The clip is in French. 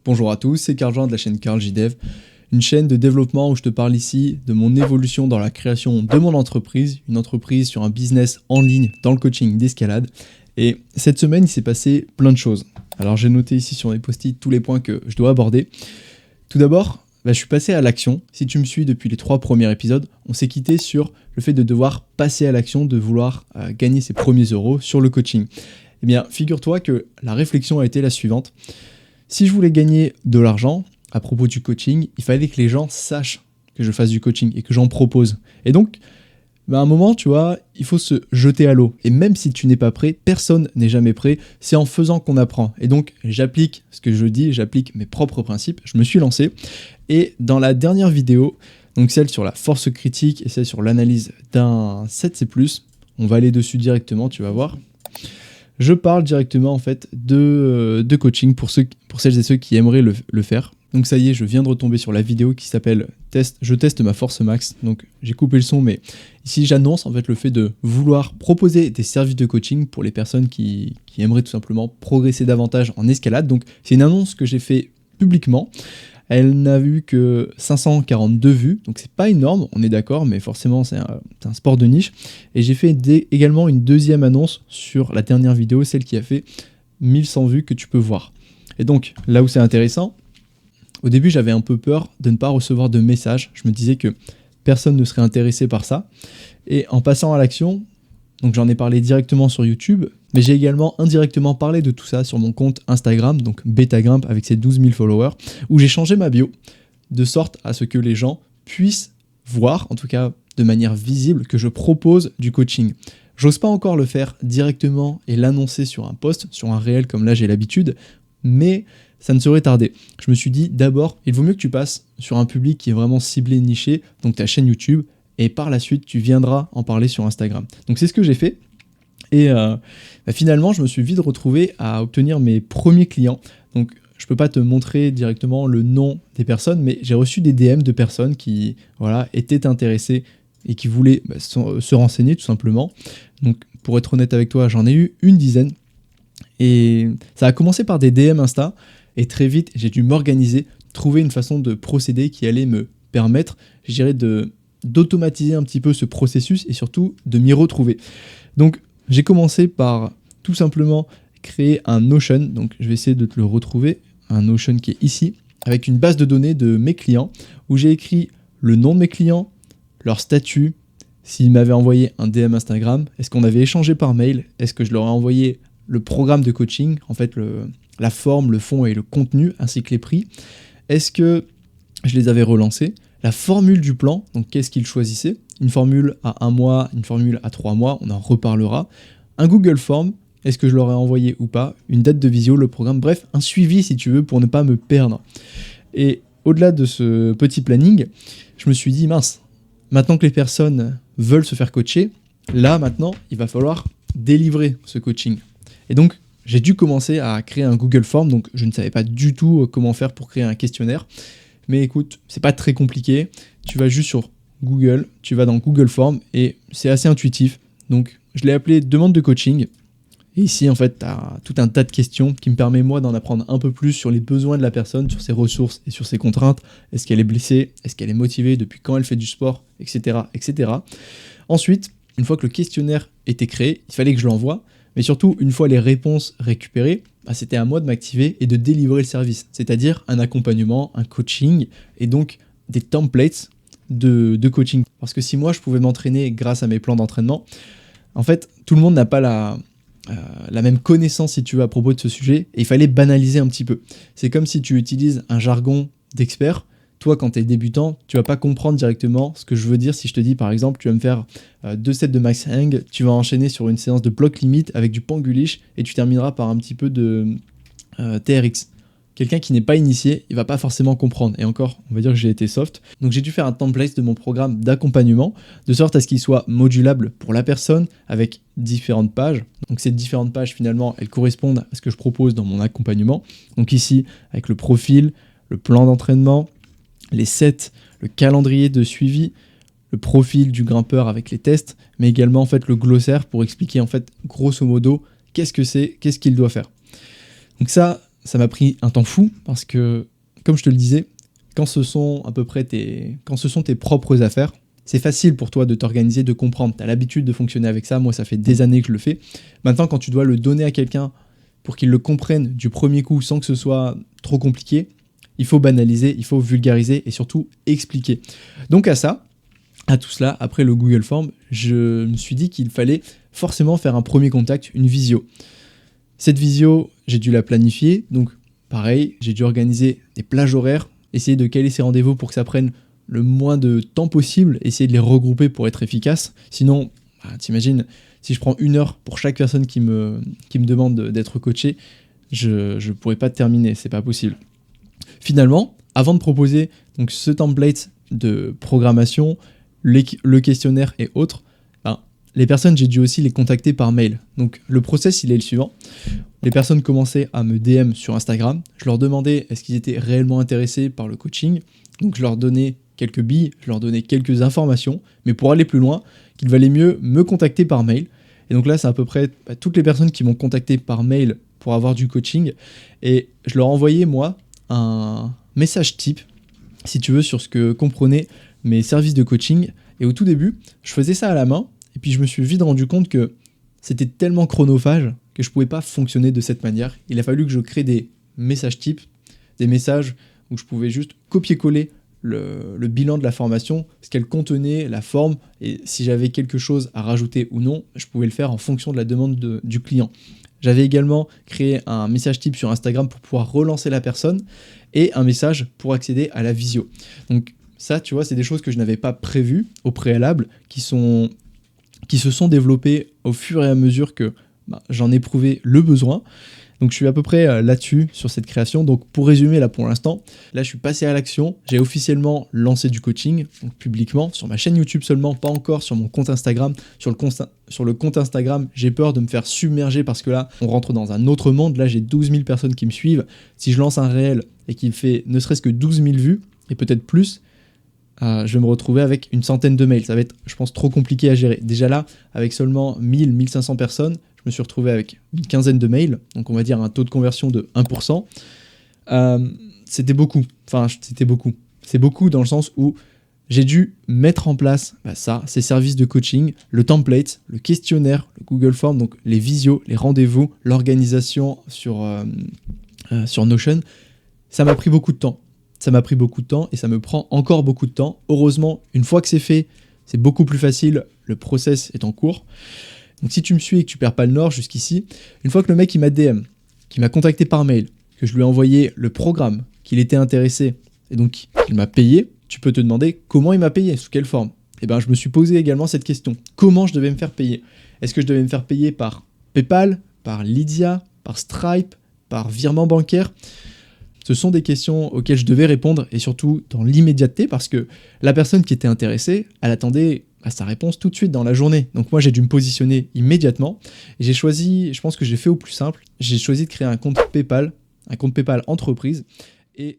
Bonjour à tous, c'est Karl Jean de la chaîne Karl JDev, une chaîne de développement où je te parle ici de mon évolution dans la création de mon entreprise, une entreprise sur un business en ligne dans le coaching d'escalade. Et cette semaine, il s'est passé plein de choses. Alors j'ai noté ici sur mes post-it tous les points que je dois aborder. Tout d'abord, je suis passé à l'action. Si tu me suis depuis les 3 premiers épisodes, on s'est quitté sur le fait de devoir passer à l'action, de vouloir gagner ses premiers euros sur le coaching. Eh bien, figure-toi que la réflexion a été la suivante. Si je voulais gagner de l'argent à propos du coaching, il fallait que les gens sachent que je fasse du coaching et que j'en propose. Et donc, à un moment, tu vois, il faut se jeter à l'eau. Et même si tu n'es pas prêt, personne n'est jamais prêt. C'est en faisant qu'on apprend. Et donc, j'applique ce que je dis, j'applique mes propres principes. Je me suis lancé. Et dans la dernière vidéo, donc celle sur la force critique et celle sur l'analyse d'un 7C+, on va aller dessus directement, tu vas voir. Je parle directement en fait de coaching pour celles et ceux qui aimeraient le faire. Donc ça y est, je viens de retomber sur la vidéo qui s'appelle Je teste ma force max. Donc j'ai coupé le son, mais ici j'annonce en fait le fait de vouloir proposer des services de coaching pour les personnes qui aimeraient tout simplement progresser davantage en escalade. Donc c'est une annonce que j'ai fait publiquement. Elle n'a vu que 542 vues, donc c'est pas énorme, on est d'accord, mais forcément c'est un sport de niche. Et j'ai fait également une deuxième annonce sur la dernière vidéo, celle qui a fait 1100 vues que tu peux voir. Et donc là où c'est intéressant, au début j'avais un peu peur de ne pas recevoir de messages, je me disais que personne ne serait intéressé par ça. Et en passant à l'action, donc j'en ai parlé directement sur YouTube, mais j'ai également indirectement parlé de tout ça sur mon compte Instagram, donc Betagrimp avec ses 12 000 followers, où j'ai changé ma bio, de sorte à ce que les gens puissent voir, en tout cas de manière visible, que je propose du coaching. J'ose pas encore le faire directement et l'annoncer sur un post, sur un réel comme là j'ai l'habitude, mais ça ne saurait tarder. Je me suis dit d'abord, il vaut mieux que tu passes sur un public qui est vraiment ciblé, niché, donc ta chaîne YouTube, et par la suite tu viendras en parler sur Instagram. Donc c'est ce que j'ai fait. Et finalement, je me suis vite retrouvé à obtenir mes premiers clients. Donc, je ne peux pas te montrer directement le nom des personnes, mais j'ai reçu des DM de personnes qui étaient intéressées et qui voulaient se renseigner tout simplement. Donc, pour être honnête avec toi, j'en ai eu une dizaine. Et ça a commencé par des DM Insta. Et très vite, j'ai dû m'organiser, trouver une façon de procéder qui allait me permettre, je dirais, d'automatiser un petit peu ce processus et surtout de m'y retrouver. Donc, j'ai commencé par tout simplement créer un Notion, donc je vais essayer de te le retrouver, un Notion qui est ici, avec une base de données de mes clients, où j'ai écrit le nom de mes clients, leur statut, s'ils m'avaient envoyé un DM Instagram, est-ce qu'on avait échangé par mail, est-ce que je leur ai envoyé le programme de coaching, en fait la forme, le fond et le contenu, ainsi que les prix, est-ce que je les avais relancés, la formule du plan, donc qu'est-ce qu'ils choisissaient, une formule à 1 mois, une formule à 3 mois, on en reparlera, un Google Form, est-ce que je leur ai envoyé ou pas, une date de visio, le programme, bref, un suivi si tu veux pour ne pas me perdre. Et au-delà de ce petit planning, je me suis dit, mince, maintenant que les personnes veulent se faire coacher, là maintenant, il va falloir délivrer ce coaching. Et donc, j'ai dû commencer à créer un Google Form, donc je ne savais pas du tout comment faire pour créer un questionnaire. Mais écoute, c'est pas très compliqué, tu vas juste sur Google, tu vas dans Google Form et c'est assez intuitif. Donc je l'ai appelé demande de coaching. Et ici en fait tu as tout un tas de questions qui me permet moi d'en apprendre un peu plus sur les besoins de la personne, sur ses ressources et sur ses contraintes. Est-ce qu'elle est blessée? Est-ce qu'elle est motivée? Depuis quand elle fait du sport? Etc. etc. Ensuite, une fois que le questionnaire était créé, il fallait que je l'envoie. Mais surtout, une fois les réponses récupérées, c'était à moi de m'activer et de délivrer le service. C'est-à-dire un accompagnement, un coaching et donc des templates de coaching. Parce que si moi je pouvais m'entraîner grâce à mes plans d'entraînement, en fait tout le monde n'a pas la même connaissance si tu veux à propos de ce sujet et il fallait banaliser un petit peu. C'est comme si tu utilises un jargon d'expert. Toi quand tu es débutant, tu vas pas comprendre directement ce que je veux dire si je te dis par exemple tu vas me faire 2 sets de max hang, tu vas enchaîner sur une séance de bloc limite avec du pangulish et tu termineras par un petit peu de TRX. Quelqu'un qui n'est pas initié, il va pas forcément comprendre. Et encore, on va dire que j'ai été soft. Donc j'ai dû faire un template de mon programme d'accompagnement, de sorte à ce qu'il soit modulable pour la personne avec différentes pages. Donc ces différentes pages, finalement, elles correspondent à ce que je propose dans mon accompagnement. Donc ici, avec le profil, le plan d'entraînement, les sets, le calendrier de suivi, le profil du grimpeur avec les tests, mais également en fait le glossaire pour expliquer en fait grosso modo qu'est-ce que c'est, qu'est-ce qu'il doit faire. Donc ça, ça m'a pris un temps fou parce que, comme je te le disais, quand ce sont tes propres affaires, c'est facile pour toi de t'organiser, de comprendre. Tu as l'habitude de fonctionner avec ça. Moi, ça fait des années que je le fais. Maintenant, quand tu dois le donner à quelqu'un pour qu'il le comprenne du premier coup sans que ce soit trop compliqué, il faut banaliser, il faut vulgariser et surtout expliquer. Donc à tout cela, après le Google Form, je me suis dit qu'il fallait forcément faire un premier contact, une visio. Cette visio, j'ai dû la planifier, donc pareil, j'ai dû organiser des plages horaires, essayer de caler ces rendez-vous pour que ça prenne le moins de temps possible, essayer de les regrouper pour être efficace. Sinon, t'imagines, si je prends 1 heure pour chaque personne qui me demande d'être coaché, je ne pourrais pas terminer, c'est pas possible. Finalement, avant de proposer donc, ce template de programmation, le questionnaire et autres, les personnes, j'ai dû aussi les contacter par mail. Donc le process, il est le suivant. Les personnes commençaient à me DM sur Instagram. Je leur demandais est-ce qu'ils étaient réellement intéressés par le coaching. Donc je leur donnais quelques billes, je leur donnais quelques informations. Mais pour aller plus loin, qu'il valait mieux me contacter par mail. Et donc là, c'est à peu près toutes les personnes qui m'ont contacté par mail pour avoir du coaching. Et je leur envoyais, moi, un message type, si tu veux, sur ce que comprenaient mes services de coaching. Et au tout début, je faisais ça à la main. Et puis je me suis vite rendu compte que c'était tellement chronophage que je ne pouvais pas fonctionner de cette manière. Il a fallu que je crée des messages types, des messages où je pouvais juste copier-coller le bilan de la formation, ce qu'elle contenait, la forme, et si j'avais quelque chose à rajouter ou non, je pouvais le faire en fonction de la demande du client. J'avais également créé un message type sur Instagram pour pouvoir relancer la personne et un message pour accéder à la visio. Donc ça, tu vois, c'est des choses que je n'avais pas prévues au préalable, qui se sont développées au fur et à mesure que j'en ai éprouvé le besoin. Donc je suis à peu près là-dessus, sur cette création. Donc pour résumer là pour l'instant, là je suis passé à l'action. J'ai officiellement lancé du coaching, donc publiquement, sur ma chaîne YouTube seulement, pas encore sur mon compte Instagram. Sur le compte Instagram, j'ai peur de me faire submerger parce que là, on rentre dans un autre monde. Là, j'ai 12 000 personnes qui me suivent. Si je lance un réel et qu'il fait ne serait-ce que 12 000 vues, et peut-être plus, je vais me retrouver avec une centaine de mails. Ça va être, je pense, trop compliqué à gérer. Déjà là, avec seulement 1500 personnes, je me suis retrouvé avec une quinzaine de mails, donc on va dire un taux de conversion de 1%. C'était beaucoup. Enfin, c'était beaucoup. C'est beaucoup dans le sens où j'ai dû mettre en place ces services de coaching, le template, le questionnaire, le Google Form, donc les visios, les rendez-vous, l'organisation sur Notion. Ça m'a pris beaucoup de temps. Ça m'a pris beaucoup de temps et ça me prend encore beaucoup de temps. Heureusement, une fois que c'est fait, c'est beaucoup plus facile. Le process est en cours. Donc si tu me suis et que tu perds pas le nord jusqu'ici, une fois que le mec il m'a DM, qui m'a contacté par mail, que je lui ai envoyé le programme, qu'il était intéressé et donc qu'il m'a payé, tu peux te demander comment il m'a payé, sous quelle forme. Et ben je me suis posé également cette question. Comment je devais me faire payer? Est-ce que je devais me faire payer par PayPal, par Lydia, par Stripe, par virement bancaire? Ce sont des questions auxquelles je devais répondre et surtout dans l'immédiateté parce que la personne qui était intéressée, elle attendait sa réponse tout de suite dans la journée. Donc moi, j'ai dû me positionner immédiatement et j'ai choisi, je pense que j'ai fait au plus simple, j'ai choisi de créer un compte PayPal entreprise et